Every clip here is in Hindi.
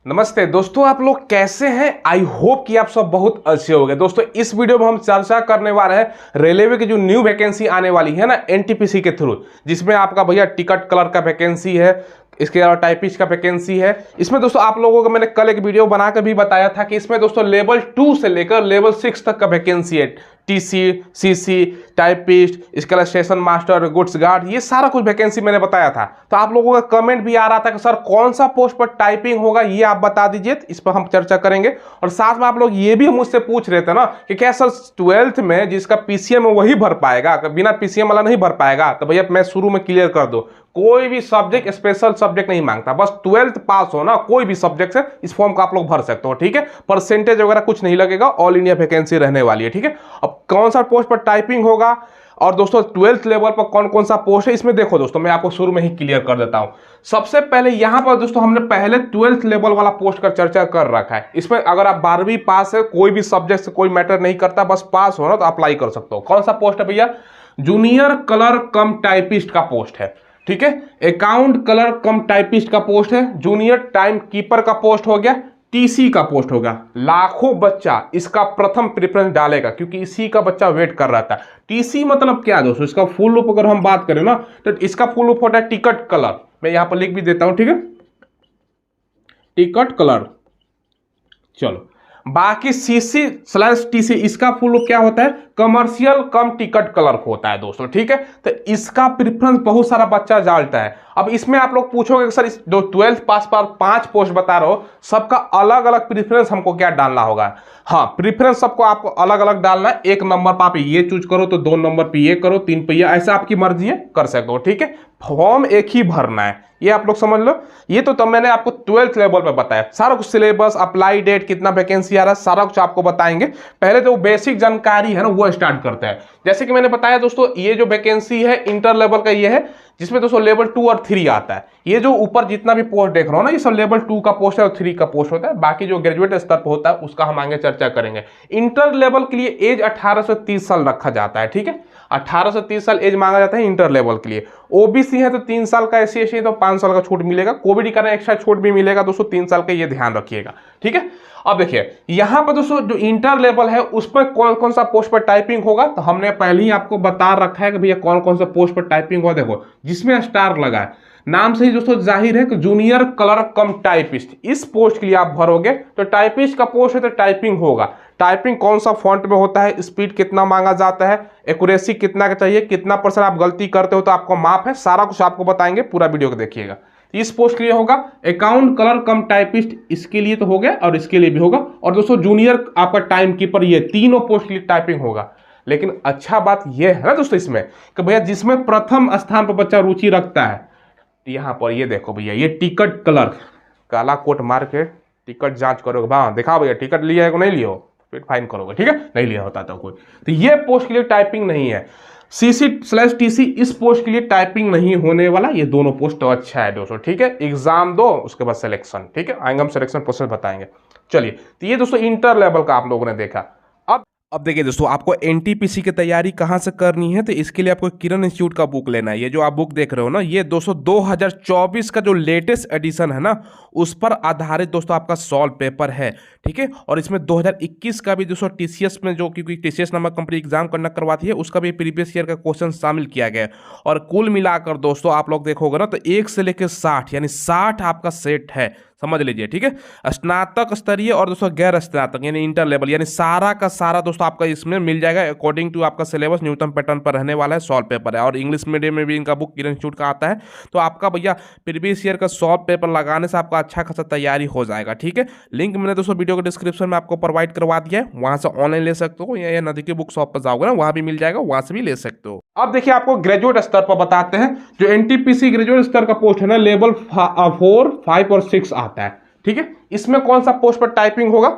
नमस्ते दोस्तों, आप लोग कैसे हैं। आई होप कि आप सब बहुत अच्छे होंगे। दोस्तों इस वीडियो में हम चर्चा करने वाले हैं रेलवे की जो न्यू वैकेंसी आने वाली है ना एनटीपीसी के थ्रू, जिसमें आपका भैया टिकट कलर का वैकेंसी है, इसके अलावा टाइपिस्ट का वैकेंसी है। इसमें दोस्तों आप लोगों को मैंने कल एक वीडियो बनाकर भी बताया था कि इसमें दोस्तों लेवल 2 से लेकर लेवल 6 तक का वैकेंसी है। टीसी, सीसी, टाइपिस्ट, इसके अलावा स्टेशन मास्टर, गुड्स गार्ड, ये सारा कुछ वैकेंसी मैंने बताया था। तो आप लोगों का कमेंट भी आ रहा था कि सर कौन सा पोस्ट पर टाइपिंग होगा, ये आप बता दीजिए, इस पर हम चर्चा करेंगे। और साथ में आप लोग ये भी मुझसे पूछ रहे थे ना कि क्या सर 12th में जिसका पीसीएम है वही भर पाएगा, बिना पीसीएम वाला नहीं भर पाएगा। तो भैया मैं शुरू में क्लियर कर दूं, कोई भी सब्जेक्ट स्पेशल सब्जेक्ट नहीं मांगता, बस 12th पास हो ना, कोई भी सब्जेक्ट से इस फॉर्म का आप लोग भर सकते हो। ठीक है, परसेंटेज वगैरह कुछ नहीं लगेगा, ऑल इंडिया वैकेंसी रहने वाली है। ठीक है, अब कौन सा पोस्ट पर टाइपिंग होगा और दोस्तों 12th लेवल पर कौन कौन सा पोस्ट है, इसमें देखो दोस्तों मैं आपको शुरू में ही क्लियर कर देता हूं। सबसे पहले यहां पर दोस्तों हमने पहले 12th लेवल वाला पोस्ट का चर्चा कर रखा है। इसमें अगर आप 12वीं पास है, कोई भी सब्जेक्ट से कोई मैटर नहीं करता, बस पास हो ना तो अप्लाई कर सकते हो। कौन सा पोस्ट है भैया? जूनियर कलर कम टाइपिस्ट का पोस्ट है। ठीक है, अकाउंट कलर कम टाइपिस्ट का पोस्ट है, जूनियर टाइम कीपर का पोस्ट हो गया, टीसी का पोस्ट होगा। लाखों बच्चा इसका प्रथम प्रेफरेंस डालेगा क्योंकि इसी का बच्चा वेट कर रहा था। टीसी मतलब क्या दोस्तों, इसका फुल रूप अगर हम बात करें ना तो इसका फुल रूप होता है टिकट कलर। मैं यहां पर लिख भी देता हूं, ठीक है, टिकट कलर। चलो, बाकी सीसी/टीसी इसका फुल रूप क्या होता है? कमर्शियल कम टिकट क्लर्क होता है दोस्तों। ठीक है, तो इसका प्रेफरेंस बहुत सारा बच्चा डालता है। अब इसमें आप लोग पूछोगे सर इस जो 12th पास पर 5 पोस्ट बता रहे हो, सबका अलग अलग प्रेफरेंस हमको क्या डालना होगा? हाँ, प्रेफरेंस सबको आपको अलग अलग डालना है। 1 नंबर पर आप ये चूज करो तो 2 नंबर पे ये करो, 3 पे ये, ऐसा आपकी मर्जी है, कर सकते हो। ठीक है, फॉर्म एक ही भरना है, ये आप लोग समझ लो। ये तो तब मैंने आपको 12th लेवल पे बताया, सारा कुछ सिलेबस, अप्लाई डेट, कितना वैकेंसी आ रहा है, सारा कुछ आपको बताएंगे। पहले तो बेसिक जानकारी है ना वो स्टार्ट करते हैं। जैसे कि मैंने बताया दोस्तों, ये जो वैकेंसी है इंटर लेवल का ये है, जिसमें दोस्तों लेवल 2 और 3 आता है। ये जो ऊपर जितना भी पोस्ट देख रहा हो ना, ये सब लेवल 2 का पोस्ट है और 3 का पोस्ट होता है। बाकी जो ग्रेजुएट स्तर पर होता है उसका हम आगे चर्चा करेंगे। इंटर लेवल के लिए एज 18 से 30 साल रखा जाता है। ठीक है, 18 से 30 साल एज मांगा जाता है इंटर लेवल के लिए। ओबीसी है तो 3 साल का, एससी एसटी तो 5 साल का छूट मिलेगा, कोविड के कारण एक्स्ट्रा छूट भी मिलेगा दोस्तों 3 साल का, ये ध्यान रखिएगा। ठीक है, अब देखिए यहां पर दोस्तों जो इंटर लेवल है उस पर कौन कौन सा पोस्ट पर टाइपिंग होगा, तो हमने पहले ही आपको बता रखा है कि भैया कौन कौन सा पोस्ट पर टाइपिंग होगा। देखो जिसमें स्टार लगा है, नाम से ही दोस्तों जाहिर है कि जूनियर क्लर्क कम टाइपिस्ट, इस पोस्ट के लिए आप भरोगे तो टाइपिस्ट का पोस्ट है तो टाइपिंग होगा। टाइपिंग कौन सा फॉन्ट में होता है, स्पीड कितना मांगा जाता है, एक्यूरेसी कितना का चाहिए, कितना % आप गलती करते हो तो आपको माफ है, सारा कुछ आपको बताएंगे, पूरा वीडियो को देखिएगा। इस पोस्ट के लिए होगा अकाउंट कलर कम टाइपिस्ट, इसके लिए तो हो गया और इसके लिए भी होगा। और दोस्तों जूनियर आपका टाइम कीपर, ये तीनों पोस्ट के लिए टाइपिंग होगा। लेकिन अच्छा बात यह है ना दोस्तों इसमें कि भैया जिसमें प्रथम स्थान पर बच्चा रुचि रखता है, यहाँ पर ये देखो भैया, ये टिकट क्लर्क, काला कोट मार के टिकट जांच करोगे, हाँ दिखाओ भैया टिकट लिया है कि नहीं लिया हो, फिर फाइन करोगे। ठीक है, नहीं लिया होता तो कोई, तो ये पोस्ट के लिए टाइपिंग नहीं है। सीसी/टीसी इस पोस्ट के लिए टाइपिंग नहीं होने वाला, ये दोनों पोस्ट तो अच्छा है दोस्तों। ठीक है, एग्जाम दो उसके बाद सिलेक्शन। ठीक है, आएंगे हम सिलेक्शन प्रोसेस बताएंगे। चलिए, तो ये दोस्तों इंटर लेवल का आप लोगों ने देखा। अब देखिए दोस्तों, आपको एनटीपीसी की तैयारी कहाँ से करनी है, तो इसके लिए आपको किरण इंस्टीट्यूट का बुक लेना है। ये जो आप बुक देख रहे हो ना, ये दोस्तों 2024 का जो लेटेस्ट एडिशन है ना, उस पर आधारित दोस्तों आपका सॉल्व पेपर है। ठीक है, और इसमें 2021 का भी दोस्तों टीसीएस में जो, क्योंकि टीसीएस नामक कंपनी एग्जाम करना करवाती है, उसका भी प्रीवियस ईयर का क्वेश्चन शामिल किया गया है। और कुल मिलाकर दोस्तों आप लोग देखोगे ना तो 1 से लेकर 60 यानी 60 आपका सेट है, समझ लीजिए। ठीक है, स्नातक स्तरीय और दोस्तों गैर स्नातक यानी इंटर लेवल, यानी सारा का सारा दोस्तों आपका इसमें मिल जाएगा। अकॉर्डिंग टू आपका सिलेबस न्यूनतम पैटर्न पर रहने वाला है, सॉल्व पेपर है। और इंग्लिश मीडियम में भी इनका बुक किरण इंस्टीट्यूट का आता है। तो आपका भैया प्रीवियस ईयर का सॉल्व पेपर लगाने से आपका अच्छा खासा तैयारी हो जाएगा। ठीक है, लिंक मैंने दोस्तों वीडियो के डिस्क्रिप्शन में आपको प्रोवाइड करवा दिया है, वहां से ऑनलाइन ले सकते हो, या नजदीकी बुक शॉप पर जाओगे ना वहां भी मिल जाएगा, वहां से भी ले सकते हो। अब देखिए आपको ग्रेजुएट स्तर पर बताते हैं। जो एनटीपीसी ग्रेजुएट स्तर का पोस्ट है ना, लेवल 4, 5 और 6 आता है। ठीक है, इसमें कौन सा पोस्ट पर टाइपिंग होगा?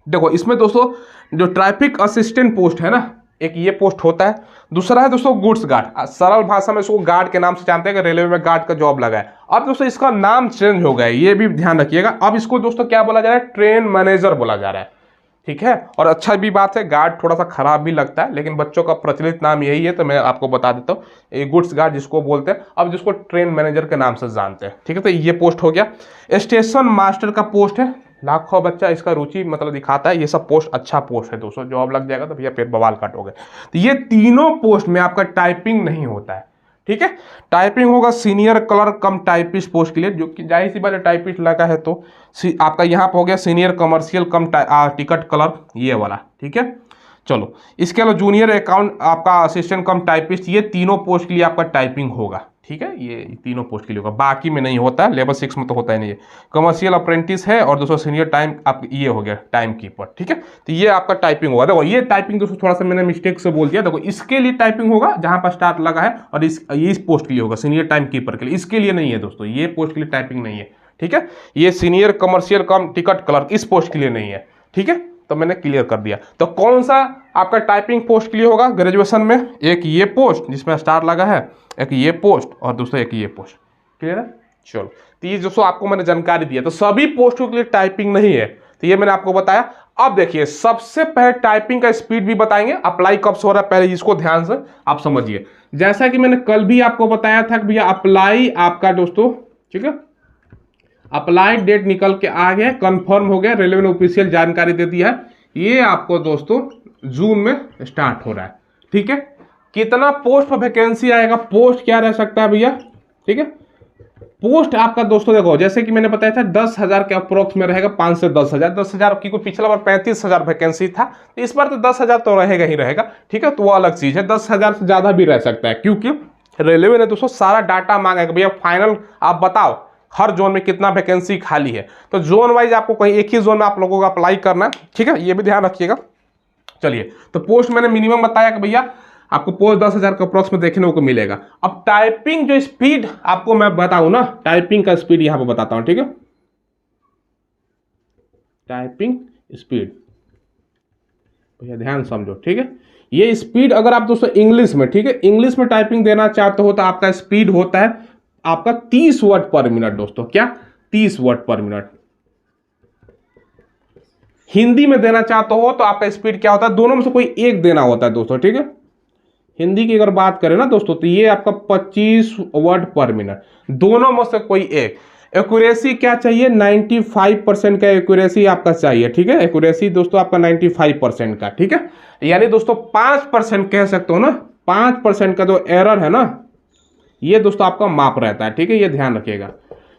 देखो इसमें दोस्तों जो ट्रैफिक असिस्टेंट पोस्ट है ना, एक ये पोस्ट होता है। दूसरा है दोस्तों गुड्स गार्ड, सरल भाषा में इसको गार्ड के नाम से जानते हैं कि रेलवे में गार्ड का जॉब लगा है। अब दोस्तों इसका नाम चेंज हो गया है, ये भी ध्यान रखिएगा। अब इसको दोस्तों क्या बोला जा रहा है? ट्रेन मैनेजर बोला जा रहा है। ठीक है। और अच्छा भी बात है, गार्ड थोड़ा सा खराब भी लगता है, लेकिन बच्चों का प्रचलित नाम यही है, तो मैं आपको बता देता हूँ, ये गुड्स गार्ड जिसको बोलते हैं, अब जिसको ट्रेन मैनेजर के नाम से जानते हैं, ठीक है। तो ये पोस्ट हो गया। स्टेशन मास्टर का पोस्ट है, लाखों बच्चा इसका रुचि मतलब दिखाता है, ये सब पोस्ट अच्छा पोस्ट है दोस्तों, जॉब लग जाएगा तो भैया फिर बवाल काटोगे। तो ये तीनों पोस्ट में आपका टाइपिंग नहीं होता है, ठीक है। टाइपिंग होगा सीनियर क्लर्क कम टाइपिस्ट पोस्ट के लिए, जो कि जाहिर सी बात है टाइपिस्ट लगा है, तो आपका यहाँ पर हो गया सीनियर कमर्शियल कम टिकट क्लर्क, ये वाला, ठीक है। चलो, इसके अलावा जूनियर अकाउंट आपका असिस्टेंट कम टाइपिस्ट, ये तीनों पोस्ट के लिए आपका टाइपिंग होगा, ठीक है। ये तीनों पोस्ट के लिए होगा, बाकी में नहीं होता है, लेवल 6 में तो होता ही नहीं है। कमर्शियल अप्रेंटिस है, और दोस्तों सीनियर टाइम आप ये हो गया टाइम कीपर, ठीक है। तो ये आपका टाइपिंग होगा। देखो ये टाइपिंग दोस्तों थोड़ा सा मैंने मिस्टेक से बोल दिया, देखो इसके लिए टाइपिंग होगा जहां पर स्टार्ट लगा है, और इस पोस्ट के लिए होगा सीनियर टाइम कीपर के लिए, इसके लिए नहीं है दोस्तों, ये पोस्ट के लिए टाइपिंग नहीं है, ठीक है। ये सीनियर कमर्शियल कम टिकट क्लर्क इस पोस्ट के लिए नहीं है, ठीक है। तो मैंने क्लियर कर दिया। तो कौन सा आपका टाइपिंग पोस्ट के लिए होगा ग्रेजुएशन में? एक ये पोस्ट जिसमें स्टार लगा है, एक ये पोस्ट, और दूसरा एक ये पोस्ट, क्लियर है। चलो, तो ये दोस्तों आपको मैंने जानकारी दिया, तो सभी पोस्टों के लिए टाइपिंग नहीं है, तो ये मैंने आपको बताया। अब देखिए, सबसे पहले टाइपिंग का स्पीड भी बताएंगे, अप्लाई कब से हो रहा है पहले इसको ध्यान से आप समझिए। जैसा कि मैंने कल भी आपको बताया था कि भैया अप्लाई आपका दोस्तों, ठीक है, अप्लाई डेट निकल के आ गया, कंफर्म हो गया, रेलवे ने ऑफिशियल जानकारी दे दिया है, ये आपको दोस्तों जून में स्टार्ट हो रहा है, ठीक है। कितना पोस्ट पर वैकेंसी आएगा, पोस्ट क्या रह सकता है भैया, ठीक है। पोस्ट आपका दोस्तों देखो, जैसे कि मैंने बताया था 10,000 के अप्रोक्स में रहेगा, 5 से 10,000। 10,000 की कोई पिछला बार 35,000 वैकेंसी था, तो इस बार तो 10,000 तो रहेगा ही रहेगा, ठीक है। तो वो अलग चीज है, 10,000 से ज्यादा भी रह सकता है, क्योंकि रेलवे ने दोस्तों सारा डाटा मांगा है, भैया फाइनल आप बताओ हर जोन में कितना वैकेंसी खाली है, तो जोन वाइज आपको कहीं एक ही जोन में आप लोगों को अप्लाई करना है, ठीक है, ये भी ध्यान रखिएगा। चलिए, तो पोस्ट मैंने मिनिमम बताया कि भैया आपको पोस्ट 10,000 का अप्रोक्स में देखने को मिलेगा। अब टाइपिंग जो स्पीड आपको मैं बताऊं ना, टाइपिंग का स्पीड यहां पर बताता हूं, ठीक है। टाइपिंग स्पीड भैया ध्यान समझो, ठीक है। ये स्पीड अगर आप दोस्तों इंग्लिश में, ठीक है, इंग्लिश में टाइपिंग देना चाहते हो तो आपका स्पीड होता है आपका 30 वर्ड पर मिनट दोस्तों, क्या 30 वर्ड पर मिनट। हिंदी में देना चाहते हो तो आपका स्पीड क्या होता है, दोनों में से कोई एक देना होता है दोस्तों, ठीक है। हिंदी की अगर बात करें ना दोस्तों, तो ये आपका 25 वर्ड पर मिनट, दोनों में से कोई एक। एक्यूरेसी क्या चाहिए, 95% का एक्यूरेसी आपका चाहिए, ठीक है। एक्यूरेसी दोस्तों आपका 95% का, ठीक है। यानी दोस्तों 5% कह सकते हो ना, 5% का जो एरर है ना, ये दोस्तों आपका माप रहता है, ठीक है, ये ध्यान रखिएगा।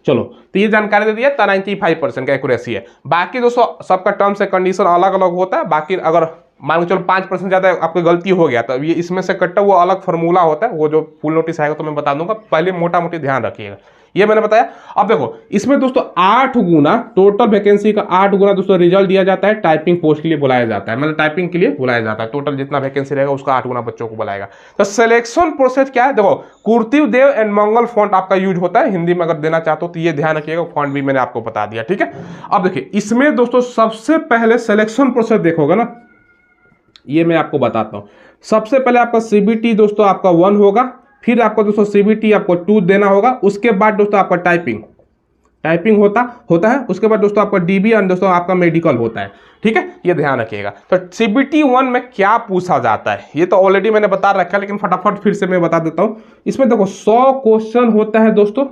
चलो, तो ये जानकारी दे दिया, 95% का एक्यूरेसी है। बाकी दोस्तों सबका टर्म्स एंड कंडीशन अलग अलग होता है। बाकी अगर मान के चलो 5% ज्यादा आपकी गलती हो गया, तो ये इसमें से कट्टा वो अलग फार्मूला होता है, वो जो फुल नोटिस आएगा तो मैं बता दूंगा, पहले मोटा मोटी ध्यान रखिएगा, ये मैंने बताया। अब देखो, इसमें दोस्तों 8 गुना टोटल वैकेंसी का 8 गुना दोस्तों रिजल्ट दिया जाता है, टाइपिंग पोस्ट के लिए बुलाया जाता है, मतलब टाइपिंग के लिए बुलाया जाता है। टोटल जितना वैकेंसी रहेगा उसका 8 गुना बच्चों को बुलाएगा। तो सिलेक्शन प्रोसेस क्या है, देखो कुर्तिव देव एंड मंगल फॉन्ट आपका यूज होता है, हिंदी में अगर देना चाहते हो तो ये ध्यान रखिएगा, फॉन्ट भी मैंने आपको बता दिया, ठीक है। अब देखिए, इसमें दोस्तों सबसे पहले सिलेक्शन प्रोसेस देखोगे ना, ये मैं आपको बताता हूं। सबसे पहले आपका सीबीटी दोस्तों आपका 1 होगा, फिर आपको दोस्तों सीबीटी आपको 2 देना होगा, उसके बाद दोस्तों आपका टाइपिंग होता है, उसके बाद दोस्तों आपका डीबी और दोस्तों आपका मेडिकल होता है, ठीक है, ये ध्यान रखिएगा। तो सीबीटी 1 में क्या पूछा जाता है ये तो ऑलरेडी मैंने बता रखा है, लेकिन फटाफट फिर से मैं बता देता हूं। इसमें देखो 100 क्वेश्चन होता है दोस्तों,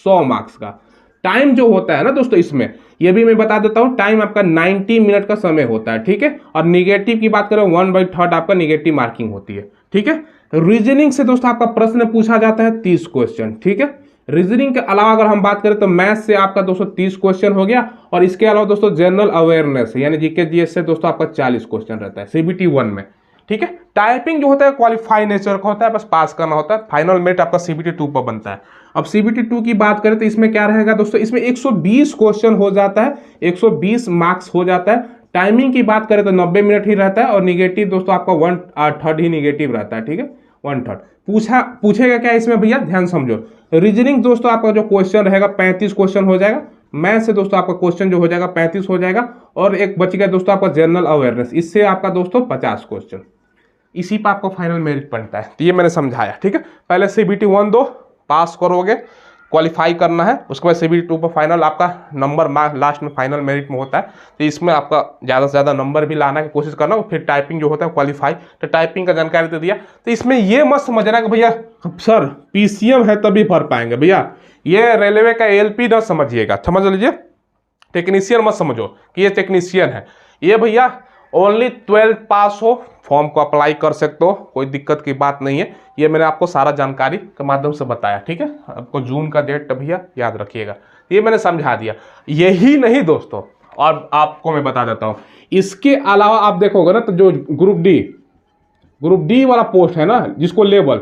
100 मार्क्स का। टाइम जो होता है ना दोस्तों, इसमें ये भी मैं बता देता हूं, टाइम आपका 90 मिनट का समय होता है, ठीक है। और निगेटिव की बात करें 1/3 आपका निगेटिव मार्किंग होती है, ठीक है। रीजनिंग से दोस्तों आपका प्रश्न पूछा जाता है 30 क्वेश्चन, ठीक है। रीजनिंग के अलावा अगर हम बात करें तो मैथ से आपका दोस्तों 30 क्वेश्चन हो गया, और इसके अलावा दोस्तों जनरल अवेयरनेस यानी जीके जीएस से दोस्तों आपका 40 क्वेश्चन रहता है सीबीटी 1 में, ठीक है। टाइपिंग जो होता है क्वालिफाई नेचर का होता है, बस पास करना होता है, फाइनल मेरिट आपका सीबीटी 2 पर बनता है। अब सीबीटी 2 की बात करें तो इसमें क्या रहेगा दोस्तों, इसमें 120 क्वेश्चन हो जाता है, 120 मार्क्स हो जाता है। टाइमिंग की बात करें तो 90 मिनट ही रहता है, और निगेटिव दोस्तों आपका 1/3 ही निगेटिव रहता है, ठीक है, 1/3। पूछेगा क्या इसमें भैया, ध्यान समझो। रीजनिंग दोस्तों आपका जो क्वेश्चन रहेगा 35 क्वेश्चन हो जाएगा, मैथ से दोस्तों आपका क्वेश्चन जो हो जाएगा 35 हो जाएगा, और एक बच गया दोस्तों आपका जनरल अवेयरनेस, इससे आपका दोस्तों 50 क्वेश्चन, इसी पर आपको फाइनल मेरिट बनता है। तो ये मैंने समझाया, ठीक है। पहले सीबीटी 1 2 पास करोगे क्वालिफाई करना है, उसके बाद CBT2 पर फाइनल आपका नंबर लास्ट में फाइनल मेरिट में होता है। तो इसमें आपका ज़्यादा से ज़्यादा नंबर भी लाना की कोशिश करना, फिर टाइपिंग जो होता है क्वालिफाई। तो टाइपिंग का जानकारी दे दिया। तो इसमें ये मत समझना कि भैया सर PCM है तभी भर पाएंगे, भैया ये रेलवे का LP ना समझिएगा, समझ लीजिए, टेक्नीशियन मत समझो कि ये टेक्नीशियन है। ये भैया ओनली 12th पास हो फॉर्म को अप्लाई कर सकते हो, कोई दिक्कत की बात नहीं है। ये मैंने आपको सारा जानकारी के माध्यम से बताया, ठीक है। आपको जून का डेट भैया याद रखिएगा, ये मैंने समझा दिया। यही नहीं दोस्तों, और आपको मैं बता देता हूँ, इसके अलावा आप देखोगे ना तो जो ग्रुप डी वाला पोस्ट है ना, जिसको लेवल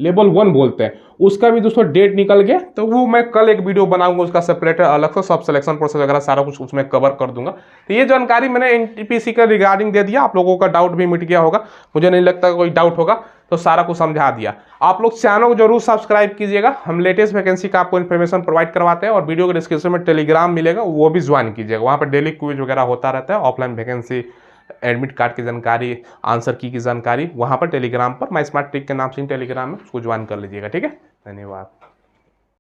1 बोलते हैं, उसका भी दोस्तों डेट निकल गया। तो वो मैं कल एक वीडियो बनाऊंगा, उसका सेपरेट अलग से सब सिलेक्शन प्रोसेस वगैरह सारा कुछ उसमें कवर कर दूंगा। तो ये जानकारी मैंने NTPC का रिगार्डिंग दे दिया, आप लोगों का डाउट भी मिट गया होगा, मुझे नहीं लगता कोई डाउट होगा, तो सारा कुछ समझा दिया। आप लोग चैनल को जरूर सब्सक्राइब कीजिएगा, हम लेटेस्ट वैकेंसी का आपको इन्फॉर्मेशन प्रोवाइड करवाते हैं। और वीडियो के डिस्क्रिप्शन में टेलीग्राम मिलेगा, वो भी ज्वाइन कीजिएगा, वहाँ पर डेली क्विज वगैरह होता रहता है, ऑफलाइन वैकेंसी, एडमिट कार्ड की जानकारी, आंसर की जानकारी, वहाँ पर टेलीग्राम पर माई स्मार्ट ट्रिक के नाम से टेलीग्राम में उसको ज्वाइन कर लीजिएगा, ठीक है। धन्यवाद।